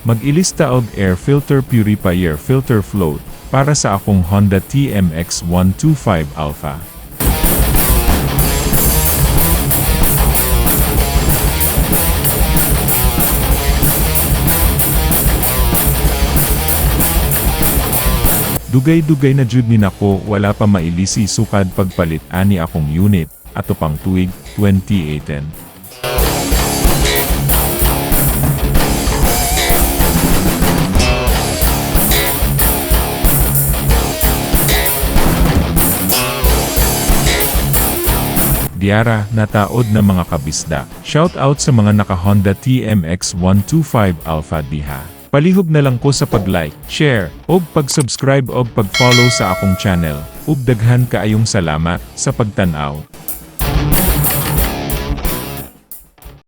Mag-ilista og air filter purifier filter float para sa akong Honda Tmx-125 Alpha. Dugay-dugay na jud ni nako wala pa mailisi sukad pagpalit ani akong unit, ato pang tuig 2018. Diara, nataod na mga kabisdak. Shout out sa mga naka-Honda Tmx-125 Alpha diha. Palihog na lang ko sa pag-like, share, o pag-subscribe o pag-follow sa akong channel. Ug daghan kaayong salamat sa pagtanaw.